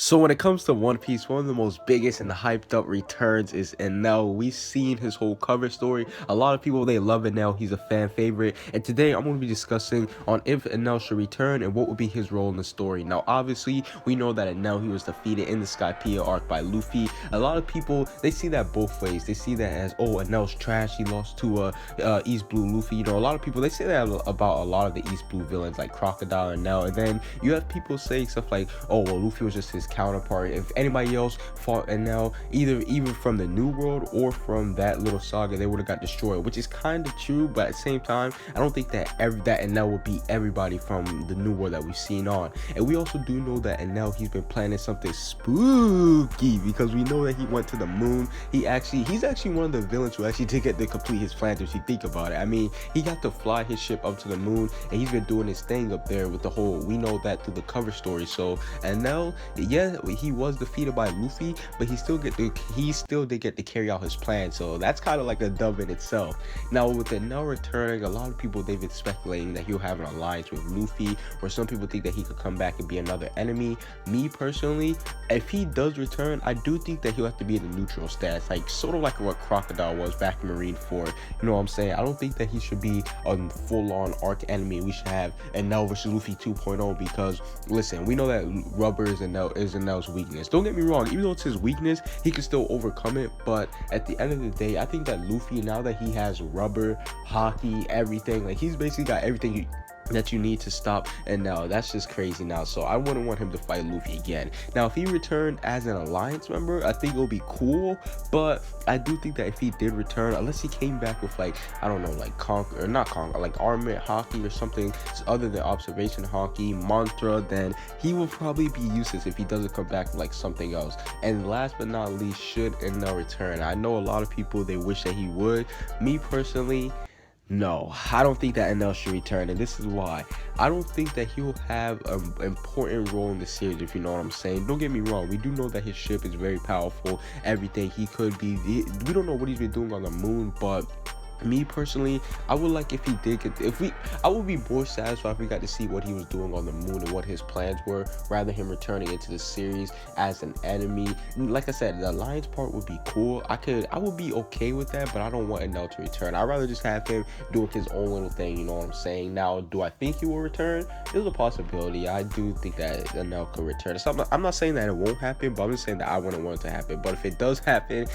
So when it comes to One Piece, one of the most biggest and hyped up returns is Enel. We've seen his whole cover story. A lot of people, they love Enel. He's a fan favorite. And today I'm going to be discussing on if Enel should return and what would be his role in the story. Now, obviously, we know that Enel, he was defeated in the Skypiea arc by Luffy. A lot of people, they see that both ways. They see that as, oh, Enel's trash. He lost to East Blue Luffy. You know, a lot of people, they say that about a lot of the East Blue villains like Crocodile and Enel. And then you have people saying stuff like, oh, well, Luffy was just his counterpart. If anybody else fought Enel, even from the New World or from that little saga, they would have got destroyed, which is kind of true. But at the same time, I don't think that that Enel would beat everybody from the New World that we've seen on. And we also do know that Enel, he's been planning something spooky because we know that he went to the moon. He's actually one of the villains who actually did get to complete his plans. If you think about it, I mean, he got to fly his ship up to the moon, and he's been doing his thing up there with the whole. We know that through the cover story. So Enel, yeah, he was defeated by Luffy, but he still did get to carry out his plan. So that's kind of like a dub in itself. Now with Enel returning, a lot of people, they've been speculating that he'll have an alliance with Luffy, or some people think that he could come back and be another enemy. Me personally, if he does return, I do think that he'll have to be in the neutral stance, like sort of like what Crocodile was back in Marineford. You know what I'm saying? I don't think that he should be a full-on arc enemy. We should have Enel versus Luffy 2.0, because listen, we know that rubber is Enel's weakness. Don't get me wrong, even though it's his weakness, he can still overcome it. But at the end of the day, I think that Luffy, now that he has rubber, hockey, everything, like he's basically got everything that you need to stop, and now that's just crazy now. So I wouldn't want him to fight Luffy again. Now if he returned as an alliance member, I think it'll be cool, but I do think that if he did return, unless he came back with, like, I don't know, like like armament hockey or something other than observation hockey mantra, then he will probably be useless if he doesn't come back with like something else. And last but not least, should Enel return? I know a lot of people, they wish that he would. Me personally, no, I don't think that Enel should return, and this is why. I don't think that he'll have an important role in the series, if you know what I'm saying. Don't get me wrong, we do know that his ship is very powerful, everything. He could be, we don't know what he's been doing on the moon, but me personally, I would like if he did get, I would be more satisfied if we got to see what he was doing on the moon and what his plans were, rather him returning into the series as an enemy. Like I said, the alliance part would be cool. I would be okay with that, but I don't want Enel to return. I'd rather just have him doing his own little thing, you know what I'm saying? Now, do I think he will return? There's a possibility. I do think that Enel could return. I'm not saying that it won't happen, but I'm just saying that I wouldn't want it to happen. But if it does happen,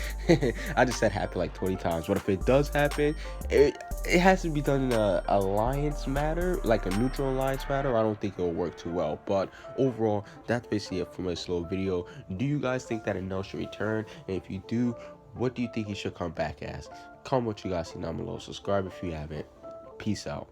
I just said happen like 20 times, but if it does happen, it has to be done in a alliance matter, like a neutral alliance matter. I don't think it'll work too well. But overall, that's basically it for this little video. Do you guys think that Enel should return? And if you do, what do you think he should come back as? Comment what you guys see down below. Subscribe if you haven't. Peace out.